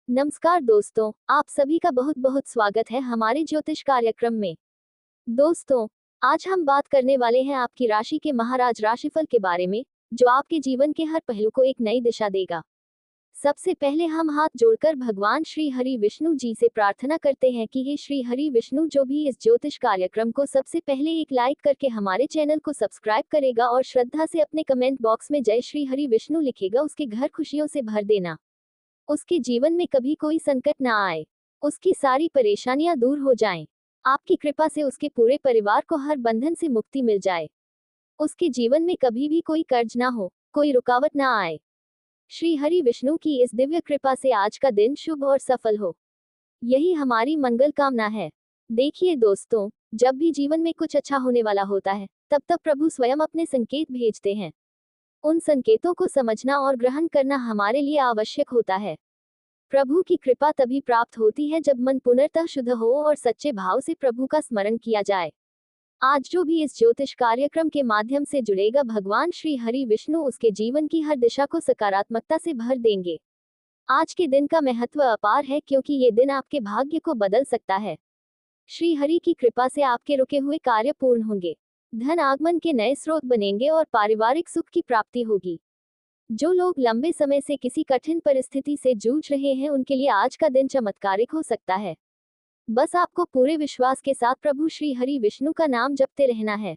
नमस्कार दोस्तों, आप सभी का बहुत बहुत स्वागत है हमारे ज्योतिष कार्यक्रम में। दोस्तों, आज हम बात करने वाले हैं आपकी राशि के महाराज राशिफल के बारे में, जो आपके जीवन के हर पहलू को एक नई दिशा देगा। सबसे पहले हम हाथ जोड़कर भगवान श्री हरि विष्णु जी से प्रार्थना करते हैं कि हे श्री हरि विष्णु, जो भी इस ज्योतिष कार्यक्रम को सबसे पहले एक लाइक करके हमारे चैनल को सब्सक्राइब करेगा और श्रद्धा से अपने कमेंट बॉक्स में जय श्री हरि विष्णु लिखेगा, उसके घर खुशियों से भर देना। उसके जीवन में कभी कोई संकट ना आए, उसकी सारी परेशानियां दूर हो जाएं। आपकी कृपा से उसके पूरे परिवार को हर बंधन से मुक्ति मिल जाए। उसके जीवन में कभी भी कोई कर्ज ना हो, कोई रुकावट ना आए। श्री हरि विष्णु की इस दिव्य कृपा से आज का दिन शुभ और सफल हो, यही हमारी मंगल कामना है। देखिए दोस्तों, जब भी जीवन में कुछ अच्छा होने वाला होता है, तब तब प्रभु स्वयं अपने संकेत भेजते हैं। उन संकेतों को समझना और ग्रहण करना हमारे लिए आवश्यक होता है। प्रभु की कृपा तभी प्राप्त होती है जब मन पुनर्तः शुद्ध हो और सच्चे भाव से प्रभु का स्मरण किया जाए। आज जो भी इस ज्योतिष कार्यक्रम के माध्यम से जुड़ेगा, भगवान श्री हरि विष्णु उसके जीवन की हर दिशा को सकारात्मकता से भर देंगे। आज के दिन का महत्व अपार है, क्योंकि ये दिन आपके भाग्य को बदल सकता है। श्री हरि की कृपा से आपके रुके हुए कार्य पूर्ण होंगे, धन आगमन के नए स्रोत बनेंगे और पारिवारिक सुख की प्राप्ति होगी। जो लोग लंबे समय से किसी कठिन परिस्थिति से जूझ रहे हैं, उनके लिए आज का दिन चमत्कारिक हो सकता है। बस आपको पूरे विश्वास के साथ प्रभु श्री हरि विष्णु का नाम जपते रहना है।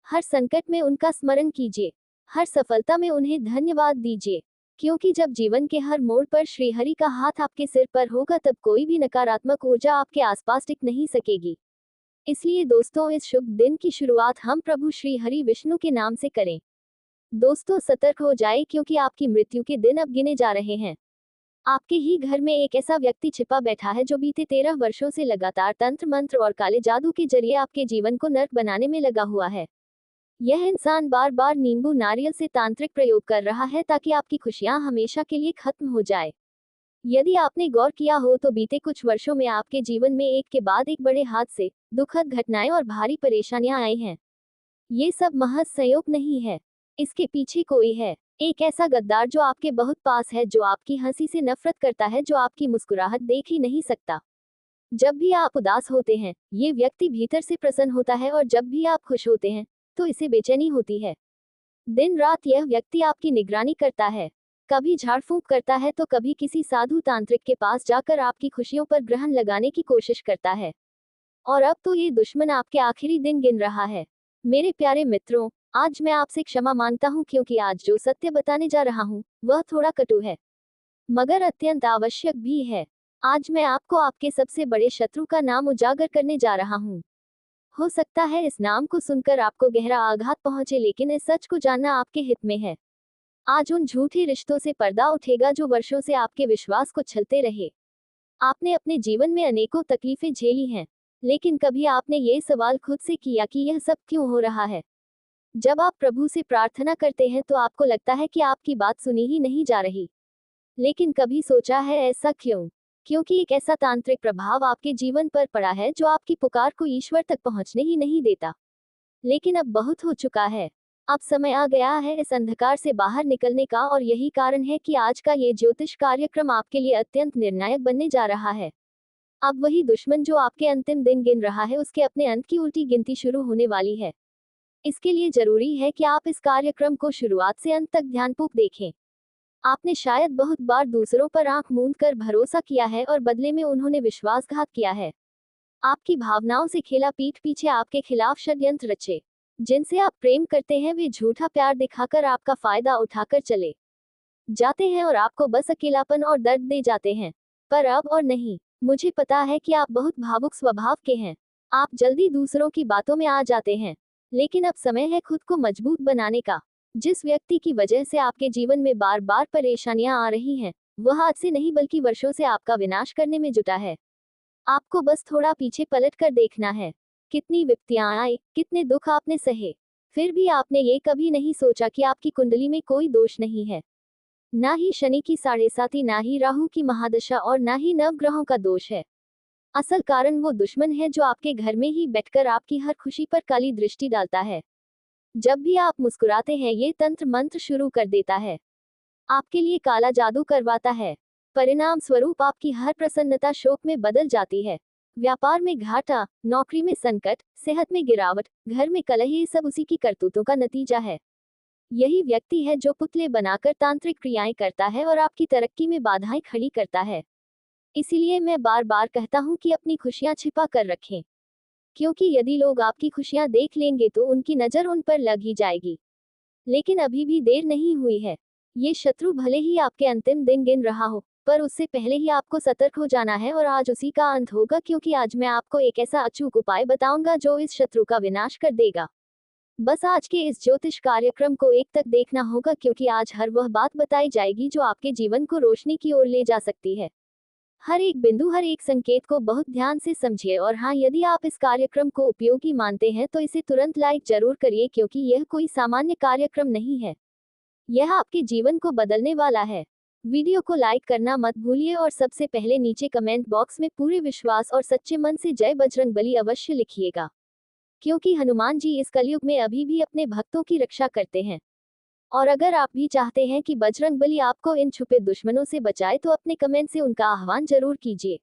हर संकट में उनका स्मरण कीजिए, हर सफलता में उन्हें धन्यवाद दीजिए, क्योंकि जब जीवन के हर मोड़ पर श्री हरि का हाथ आपके सिर पर होगा, तब कोई भी नकारात्मक ऊर्जा आपके आसपास टिक नहीं सकेगी। इसलिए दोस्तों, इस शुभ दिन की शुरुआत हम प्रभु श्री हरि विष्णु के नाम से करें। दोस्तों, सतर्क हो जाए, क्योंकि आपकी मृत्यु के दिन अब गिने जा रहे हैं। आपके ही घर में एक ऐसा व्यक्ति छिपा बैठा है जो बीते 13 वर्षों से लगातार तंत्र मंत्र और काले जादू के जरिए आपके जीवन को नर्क बनाने में लगा हुआ है। यह इंसान बार बार नींबू नारियल से तांत्रिक प्रयोग कर रहा है, ताकि आपकी खुशियां हमेशा के लिए खत्म हो जाए। यदि आपने गौर किया हो तो बीते कुछ वर्षों में आपके जीवन में एक के बाद एक बड़े हादसे, दुखद घटनाएं और भारी परेशानियां आई हैं। ये सब महज संयोग नहीं है, इसके पीछे कोई है, एक ऐसा गद्दार जो आपके बहुत पास है, जो आपकी हंसी से नफरत करता है, जो आपकी मुस्कुराहट देख ही नहीं सकता। जब भी आप उदास होते हैं, ये व्यक्ति भीतर से प्रसन्न होता है, और जब भी आप खुश होते हैं, तो इसे बेचैनी होती है। दिन रात यह व्यक्ति आपकी निगरानी करता है, कभी झाड़ फूंक करता है तो कभी किसी साधु तांत्रिक के पास जाकर आपकी खुशियों पर ग्रहण लगाने की कोशिश करता है। और अब तो ये दुश्मन आपके आखिरी दिन गिन रहा है। मेरे प्यारे मित्रों, आज मैं आपसे क्षमा मांगता हूँ, क्योंकि आज जो सत्य बताने जा रहा हूँ वह थोड़ा कटु है, मगर अत्यंत आवश्यक भी है। आज मैं आपको आपके सबसे बड़े शत्रु का नाम उजागर करने जा रहा हूँ। हो सकता है इस नाम को सुनकर आपको गहरा आघात पहुंचे, लेकिन इस सच को जानना आपके हित में है। आज उन झूठे रिश्तों से पर्दा उठेगा जो वर्षों से आपके विश्वास को छलते रहे। आपने अपने जीवन में अनेकों तकलीफें झेली हैं, लेकिन कभी आपने ये सवाल खुद से किया कि यह सब क्यों हो रहा है? जब आप प्रभु से प्रार्थना करते हैं तो आपको लगता है कि आपकी बात सुनी ही नहीं जा रही। लेकिन कभी सोचा है ऐसा क्यों? क्योंकि एक ऐसा तांत्रिक प्रभाव आपके जीवन पर पड़ा है जो आपकी पुकार को ईश्वर तक पहुंचने ही नहीं देता। लेकिन अब बहुत हो चुका है। अब समय आ गया है इस अंधकार से बाहर निकलने का, और यही कारण है कि आज का ये ज्योतिष कार्यक्रम आपके लिए अत्यंत निर्णायक बनने जा रहा है। अब वही दुश्मन जो आपके अंतिम दिन गिन रहा है, उसके अपने अंत की उल्टी गिनती शुरू होने वाली है। इसके लिए जरूरी है कि आप इस कार्यक्रम को शुरुआत से अंत तक ध्यानपूर्वक देखें। आपने शायद बहुत बार दूसरों पर आंख मूंद कर भरोसा किया है, और बदले में उन्होंने विश्वासघात किया है। आपकी भावनाओं से खेला, पीठ पीछे आपके खिलाफ षड्यंत्र रचे। जिनसे आप प्रेम करते हैं वे झूठा प्यार दिखाकर आपका फायदा उठाकर चले जाते हैं, और आपको बस अकेलापन और दर्द दे जाते हैं। पर अब और नहीं। मुझे पता है कि आप बहुत भावुक स्वभाव के हैं। आप जल्दी दूसरों की बातों में आ जाते हैं। लेकिन अब समय है खुद को मजबूत बनाने का। जिस व्यक्ति की वजह से आपके जीवन में बार बार परेशानियां आ रही हैं, वह आज से नहीं बल्कि वर्षों से आपका विनाश करने में जुटा है। आपको बस थोड़ा पीछे पलट कर देखना है। कितनी विपत्तियां आई, कितने दुख आपने सहे, फिर भी आपने ये कभी नहीं सोचा कि आपकी कुंडली में कोई दोष नहीं है। ना ही शनि की 7.5, ना ही राहु की महादशा, और ना ही नवग्रहों का दोष है। असल कारण वो दुश्मन है जो आपके घर में ही बैठकर आपकी हर खुशी पर काली दृष्टि डालता है। जब भी आप मुस्कुराते हैं, ये तंत्र मंत्र शुरू कर देता है, आपके लिए काला जादू करवाता है। परिणाम स्वरूप आपकी हर प्रसन्नता शोक में बदल जाती है। व्यापार में घाटा, नौकरी में संकट, सेहत में गिरावट, घर में कलह, ये सब उसी की करतूतों का नतीजा है। यही व्यक्ति है जो पुतले बनाकर तांत्रिक क्रियाएं करता है और आपकी तरक्की में बाधाएं खड़ी करता है। इसीलिए मैं बार बार कहता हूँ कि अपनी खुशियां छिपा कर रखें, क्योंकि यदि लोग आपकी खुशियां देख लेंगे तो उनकी नजर उन पर लग ही जाएगी। लेकिन अभी भी देर नहीं हुई है। ये शत्रु भले ही आपके अंतिम दिन गिन रहा हो, पर उससे पहले ही आपको सतर्क हो जाना है और आज उसी का अंत होगा, क्योंकि आज मैं आपको एक ऐसा अचूक उपाय बताऊंगा जो इस शत्रु का विनाश कर देगा। बस आज के इस ज्योतिष कार्यक्रम को एक तक देखना होगा, क्योंकि आज हर वह बात बताई जाएगी जो आपके जीवन को रोशनी की ओर ले जा सकती है। हर एक बिंदु, हर एक संकेत को बहुत ध्यान से समझिए। और हाँ, यदि आप इस कार्यक्रम को उपयोगी मानते हैं तो इसे तुरंत लाइक जरूर करिए, क्योंकि यह कोई सामान्य कार्यक्रम नहीं है, यह आपके जीवन को बदलने वाला है। वीडियो को लाइक करना मत भूलिए और सबसे पहले नीचे कमेंट बॉक्स में पूरे विश्वास और सच्चे मन से जय बजरंगबली अवश्य लिखिएगा, क्योंकि हनुमान जी इस कलयुग में अभी भी अपने भक्तों की रक्षा करते हैं। और अगर आप भी चाहते हैं कि बजरंगबली आपको इन छुपे दुश्मनों से बचाए तो अपने कमेंट से उनका आह्वान जरूर कीजिए।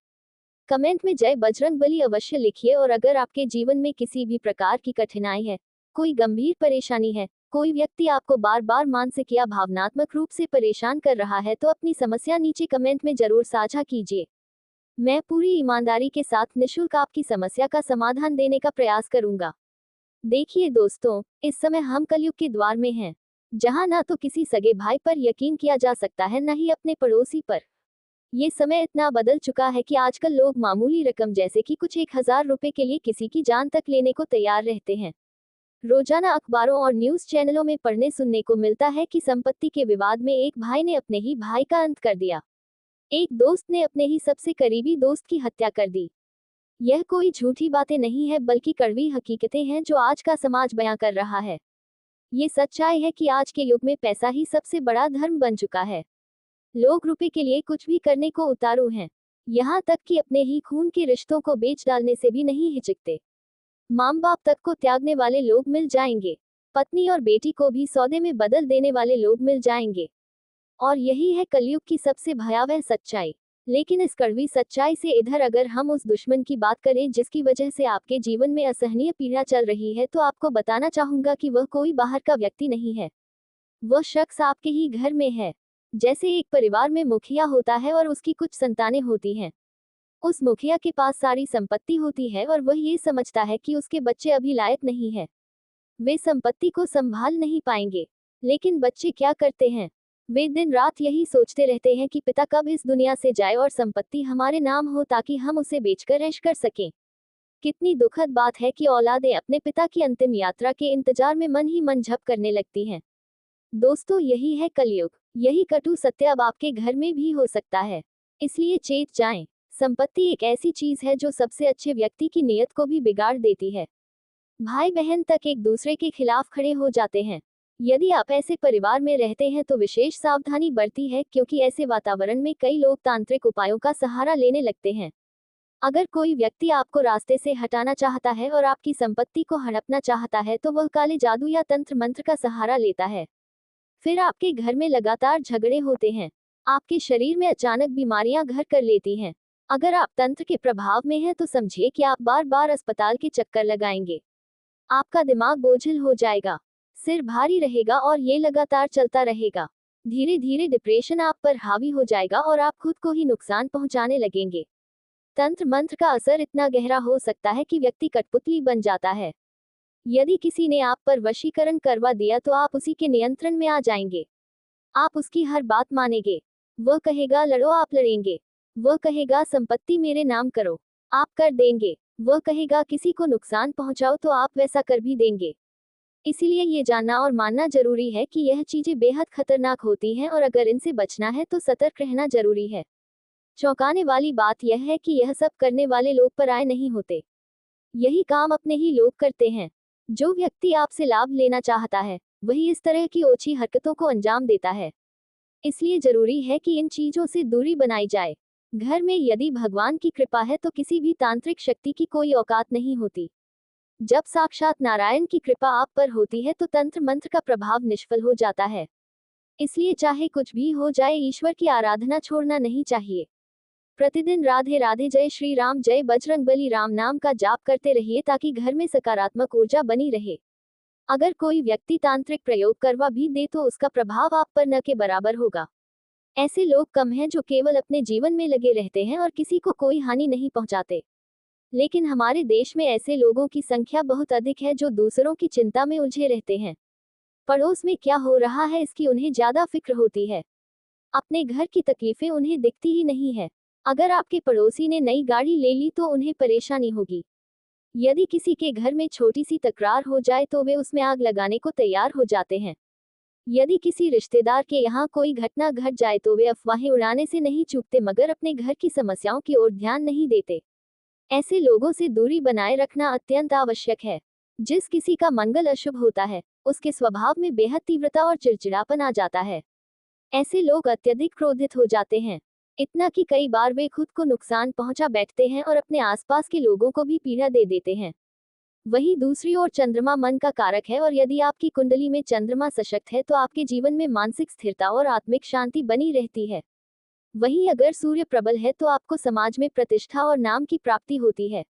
कमेंट में जय बजरंगबली अवश्य लिखिए। और अगर आपके जीवन में किसी भी प्रकार की कठिनाई है, कोई गंभीर परेशानी है, कोई व्यक्ति आपको बार बार मानसिक या भावनात्मक रूप से परेशान कर रहा है, तो अपनी समस्या नीचे कमेंट में जरूर साझा कीजिए। मैं पूरी ईमानदारी के साथ निःशुल्क आपकी समस्या का समाधान देने का प्रयास करूंगा। देखिए दोस्तों, इस समय हम कलयुग के द्वार में हैं, जहां ना तो किसी सगे भाई पर यकीन किया जा सकता है, न ही अपने पड़ोसी पर। ये समय इतना बदल चुका है कि आजकल लोग मामूली रकम जैसे कि कुछ 1000 रुपए के लिए किसी की जान तक लेने को तैयार रहते हैं। रोजाना अखबारों और न्यूज चैनलों में पढ़ने सुनने को मिलता है कि संपत्ति के विवाद में एक भाई ने अपने ही भाई का अंत कर दिया। एक दोस्त ने अपने ही सबसे करीबी दोस्त की हत्या कर दी। यह कोई झूठी बातें नहीं है, बल्कि कड़वी हकीकतें हैं जो आज का समाज बयां कर रहा है। ये सच्चाई है कि आज के युग में पैसा ही सबसे बड़ा धर्म बन चुका है। लोग रुपए के लिए कुछ भी करने को उतारू हैं, यहाँ तक कि अपने ही खून के रिश्तों को बेच डालने से भी नहीं हिचकते। माँ बाप तक को त्यागने वाले लोग मिल जाएंगे, पत्नी और बेटी को भी सौदे में बदल देने वाले लोग मिल जाएंगे। और यही है कलयुग की सबसे भयावह सच्चाई। लेकिन इस कड़वी सच्चाई से इधर अगर हम उस दुश्मन की बात करें जिसकी वजह से आपके जीवन में असहनीय पीड़ा चल रही है, तो आपको बताना चाहूंगा कि वह कोई बाहर का व्यक्ति नहीं है, वह शख्स आपके ही घर में है। जैसे एक परिवार में मुखिया होता है और उसकी कुछ संतानें होती हैं। उस मुखिया के पास सारी संपत्ति होती है और वह ये समझता है कि उसके बच्चे अभी लायक नहीं है, वे संपत्ति को संभाल नहीं पाएंगे। लेकिन बच्चे क्या करते हैं, वे दिन रात यही सोचते रहते हैं कि पिता कब इस दुनिया से जाए और संपत्ति हमारे नाम हो, ताकि हम उसे बेचकर ऐश कर सकें। कितनी दुखद बात है कि औलादें अपने पिता की अंतिम यात्रा के इंतजार में मन ही मन झप करने लगती हैं। दोस्तों, यही है कलयुग। यही कटु सत्य अब आपके घर में भी हो सकता है, इसलिए चेत जाएं। संपत्ति एक ऐसी चीज है जो सबसे अच्छे व्यक्ति की नीयत को भी बिगाड़ देती है। भाई बहन तक एक दूसरे के खिलाफ खड़े हो जाते हैं। यदि आप ऐसे परिवार में रहते हैं तो विशेष सावधानी बरती है, क्योंकि ऐसे वातावरण में कई लोग तांत्रिक उपायों का सहारा लेने लगते हैं। अगर कोई व्यक्ति आपको रास्ते से हटाना चाहता है और आपकी संपत्ति को हड़पना चाहता है, तो वह काले जादू या तंत्र मंत्र का सहारा लेता है। फिर आपके घर में लगातार झगड़े होते हैं, आपके शरीर में अचानक बीमारियां घर कर लेती हैं। अगर आप तंत्र के प्रभाव में हैं तो समझिए कि आप बार बार अस्पताल के चक्कर लगाएंगे, आपका दिमाग बोझिल हो जाएगा, सिर भारी रहेगा और ये लगातार चलता रहेगा। धीरे धीरे डिप्रेशन आप पर हावी हो जाएगा और आप खुद को ही नुकसान पहुंचाने लगेंगे। तंत्र मंत्र का असर इतना गहरा हो सकता है कि व्यक्ति कठपुतली बन जाता है। यदि किसी ने आप पर वशीकरण करवा दिया तो आप उसी के नियंत्रण में आ जाएंगे। आप उसकी हर बात मानेंगे। वह कहेगा लड़ो, आप लड़ेंगे। वह कहेगा संपत्ति मेरे नाम करो, आप कर देंगे। वह कहेगा किसी को नुकसान पहुंचाओ, तो आप वैसा कर भी देंगे। इसीलिए ये जानना और मानना जरूरी है कि यह चीजें बेहद खतरनाक होती हैं और अगर इनसे बचना है तो सतर्क रहना जरूरी है। चौंकाने वाली बात यह है कि यह सब करने वाले लोग पराये नहीं होते, यही काम अपने ही लोग करते हैं। जो व्यक्ति आपसे लाभ लेना चाहता है वही इस तरह की ओछी हरकतों को अंजाम देता है। इसलिए जरूरी है कि इन चीजों से दूरी बनाई जाए। घर में यदि भगवान की कृपा है तो किसी भी तांत्रिक शक्ति की कोई औकात नहीं होती। जब साक्षात नारायण की कृपा आप पर होती है तो तंत्र मंत्र का प्रभाव निष्फल हो जाता है। इसलिए चाहे कुछ भी हो जाए, ईश्वर की आराधना छोड़ना नहीं चाहिए। प्रतिदिन राधे राधे, जय श्री राम, जय बजरंगबली राम नाम का जाप करते रहिए ताकि घर में सकारात्मक ऊर्जा बनी रहे। अगर कोई व्यक्ति तांत्रिक प्रयोग करवा भी दे तो उसका प्रभाव आप पर न के बराबर होगा। ऐसे लोग कम हैं जो केवल अपने जीवन में लगे रहते हैं और किसी को कोई हानि नहीं पहुंचाते। लेकिन हमारे देश में ऐसे लोगों की संख्या बहुत अधिक है जो दूसरों की चिंता में उलझे रहते हैं। पड़ोस में क्या हो रहा है इसकी उन्हें ज्यादा फिक्र होती है। अपने घर की तकलीफें उन्हें दिखती ही नहीं है। अगर आपके पड़ोसी ने नई गाड़ी ले ली तो उन्हें परेशानी होगी। यदि किसी के घर में छोटी सी तकरार हो जाए तो वे उसमें आग लगाने को तैयार हो जाते हैं। यदि किसी रिश्तेदार के यहाँ कोई घटना घट जाए तो वे अफवाहें उड़ाने से नहीं चूकते मगर अपने घर की समस्याओं की ओर ध्यान नहीं देते। ऐसे लोगों से दूरी बनाए रखना अत्यंत आवश्यक है। जिस किसी का मंगल अशुभ होता है उसके स्वभाव में बेहद तीव्रता और चिड़चिड़ापन आ जाता है। ऐसे लोग अत्यधिक क्रोधित हो जाते हैं, इतना कि कई बार वे खुद को नुकसान पहुंचा बैठते हैं और अपने आसपास के लोगों को भी पीड़ा दे देते हैं। वहीं दूसरी ओर चंद्रमा मन का कारक है और यदि आपकी कुंडली में चंद्रमा सशक्त है तो आपके जीवन में मानसिक स्थिरता और आत्मिक शांति बनी रहती है। वहीं अगर सूर्य प्रबल है तो आपको समाज में प्रतिष्ठा और नाम की प्राप्ति होती है।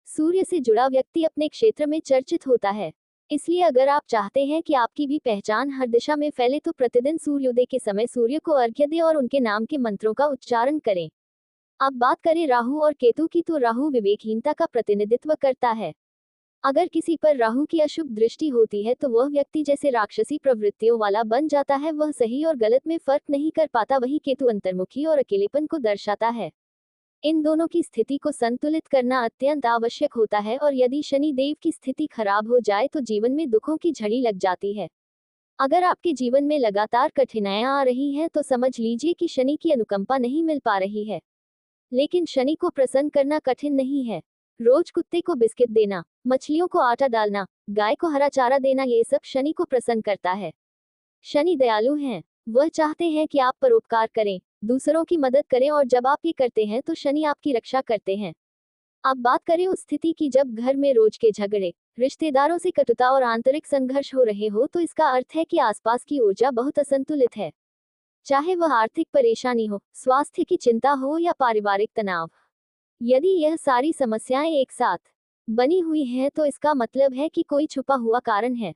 सूर्य से जुड़ा व्यक्ति अपने क्षेत्र में चर्चित होता है। इसलिए अगर आप चाहते हैं कि आपकी भी पहचान हर दिशा में फैले तो प्रतिदिन सूर्योदय के समय सूर्य को अर्घ्य दें और उनके नाम के मंत्रों का उच्चारण करें। अब बात करें राहु और केतु की तो राहु विवेकहीनता का प्रतिनिधित्व करता है। अगर किसी पर राहु की अशुभ दृष्टि होती है तो वह व्यक्ति जैसे राक्षसी प्रवृत्तियों वाला बन जाता है, वह सही और गलत में फर्क नहीं कर पाता। वही केतु अंतर्मुखी और अकेलेपन को दर्शाता है। इन दोनों की स्थिति को संतुलित करना अत्यंत आवश्यक होता है और यदि शनि देव की स्थिति खराब हो जाए तो जीवन में दुखों की झड़ी लग जाती है। अगर आपके जीवन में लगातार कठिनाइयां आ रही हैं तो समझ लीजिए कि शनि की अनुकंपा नहीं मिल पा रही है। लेकिन शनि को प्रसन्न करना कठिन नहीं है। रोज कुत्ते को बिस्किट देना, मछलियों को आटा डालना, गाय को हरा चारा देना, ये सब शनि को प्रसन्न करता है। शनि दयालु हैं, वह चाहते हैं कि आप परोपकार करें, दूसरों की मदद करें और जब आप ये करते हैं तो शनि आपकी रक्षा करते हैं। अब बात करें उस स्थिति की जब घर में रोज के झगड़े, रिश्तेदारों से कटुता और आंतरिक संघर्ष हो रहे हो तो इसका अर्थ है कि आसपास की ऊर्जा बहुत असंतुलित है। चाहे वह आर्थिक परेशानी हो, स्वास्थ्य की चिंता हो या पारिवारिक तनाव। यदि यह सारी समस्याएं एक साथ बनी हुई हैं तो इसका मतलब है कि कोई छुपा हुआ कारण है।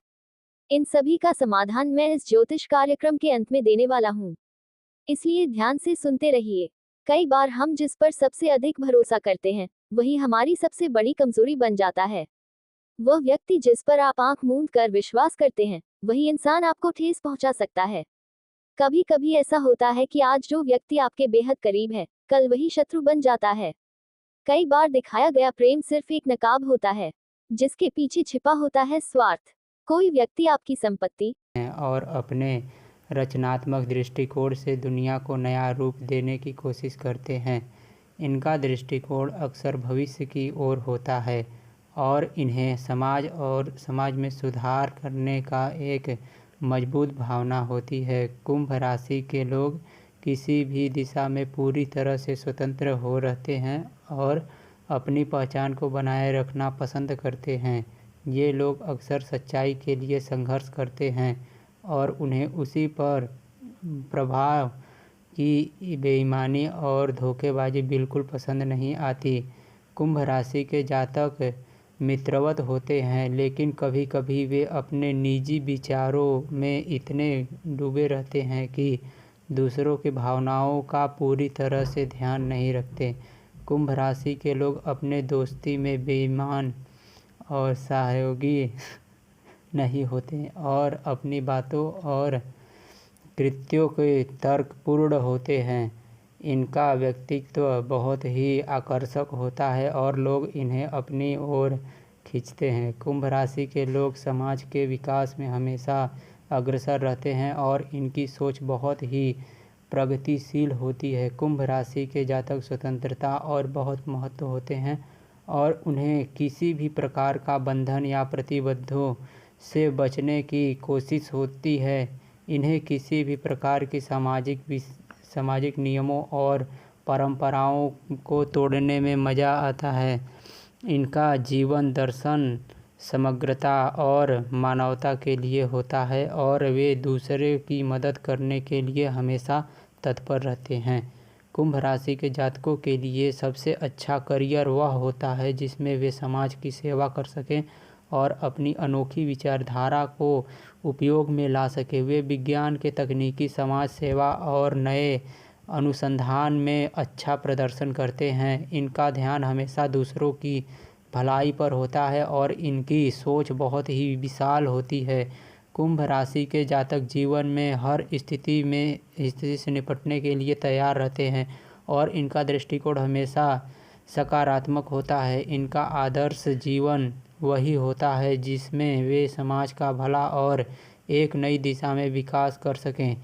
इन सभी का समाधान मैं इस ज्योतिष कार्यक्रम के अंत में देने वाला हूँ, इसलिए ध्यान से सुनते रहिए। कई बार हम जिस पर सबसे अधिक भरोसा करते हैं वही हमारी सबसे बड़ी कमजोरी बन जाता है। वह व्यक्ति जिस पर आप आंख मूंद कर विश्वास करते हैं वही इंसान आपको ठेस पहुंचा सकता है। कभी कभी ऐसा होता है कि आज जो व्यक्ति आपके बेहद करीब है कल वही शत्रु बन जाता है। कई बार दिखाया गया प्रेम सिर्फ एक नकाब होता है जिसके पीछे छिपा होता है स्वार्थ। कोई व्यक्ति आपकी संपत्ति हैं और अपने रचनात्मक दृष्टिकोण से दुनिया को नया रूप देने की कोशिश करते हैं। इनका दृष्टिकोण अक्सर भविष्य की ओर होता है और इन्हें समाज में सुधार करने का एक मजबूत भावना होती है। कुंभ राशि के लोग किसी भी दिशा में पूरी तरह से स्वतंत्र हो रहते हैं और अपनी पहचान को बनाए रखना पसंद करते हैं। ये लोग अक्सर सच्चाई के लिए संघर्ष करते हैं और उन्हें उसी पर प्रभाव की बेईमानी और धोखेबाजी बिल्कुल पसंद नहीं आती। कुंभ राशि के जातक मित्रवत होते हैं, लेकिन कभी कभी वे अपने निजी विचारों में इतने डूबे रहते हैं कि दूसरों की भावनाओं का पूरी तरह से ध्यान नहीं रखते। कुंभ राशि के लोग अपने दोस्ती में बेईमान और सहयोगी नहीं होते और अपनी बातों और कृत्यों के तर्कपूर्ण होते हैं। इनका व्यक्तित्व बहुत ही आकर्षक होता है और लोग इन्हें अपनी ओर खींचते हैं। कुंभ राशि के लोग समाज के विकास में हमेशा अग्रसर रहते हैं और इनकी सोच बहुत ही प्रगतिशील होती है। कुंभ राशि के जातक स्वतंत्रता और बहुत महत्व होते हैं और उन्हें किसी भी प्रकार का बंधन या प्रतिबद्धों से बचने की कोशिश होती है। इन्हें किसी भी प्रकार की सामाजिक नियमों और परंपराओं को तोड़ने में मज़ा आता है। इनका जीवन दर्शन समग्रता और मानवता के लिए होता है और वे दूसरे की मदद करने के लिए हमेशा तत्पर रहते हैं। कुंभ राशि के जातकों के लिए सबसे अच्छा करियर वह होता है जिसमें वे समाज की सेवा कर सकें और अपनी अनोखी विचारधारा को उपयोग में ला सकें। वे विज्ञान के तकनीकी, समाज सेवा और नए अनुसंधान में अच्छा प्रदर्शन करते हैं। इनका ध्यान हमेशा दूसरों की भलाई पर होता है और इनकी सोच बहुत ही विशाल होती है। कुंभ राशि के जातक जीवन में हर स्थिति से निपटने के लिए तैयार रहते हैं और इनका दृष्टिकोण हमेशा सकारात्मक होता है। इनका आदर्श जीवन वही होता है जिसमें वे समाज का भला और एक नई दिशा में विकास कर सकें।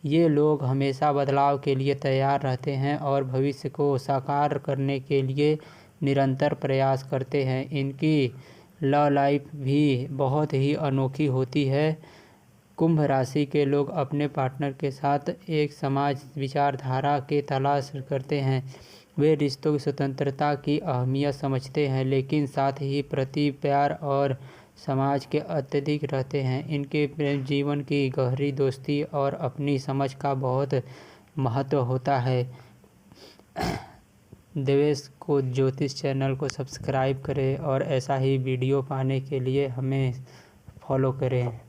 ये लोग हमेशा बदलाव के लिए तैयार रहते हैं और भविष्य को साकार करने के लिए निरंतर प्रयास करते हैं। इनकी लव लाइफ भी बहुत ही अनोखी होती है। कुंभ राशि के लोग अपने पार्टनर के साथ एक समाज विचारधारा के तलाश करते हैं। वे रिश्तों की स्वतंत्रता की अहमियत समझते हैं लेकिन साथ ही प्रति प्यार और समाज के अत्यधिक रहते हैं। इनके प्रेम जीवन की गहरी दोस्ती और अपनी समझ का बहुत महत्व होता है। देवेश को ज्योतिष चैनल को सब्सक्राइब करें और ऐसा ही वीडियो पाने के लिए हमें फॉलो करें।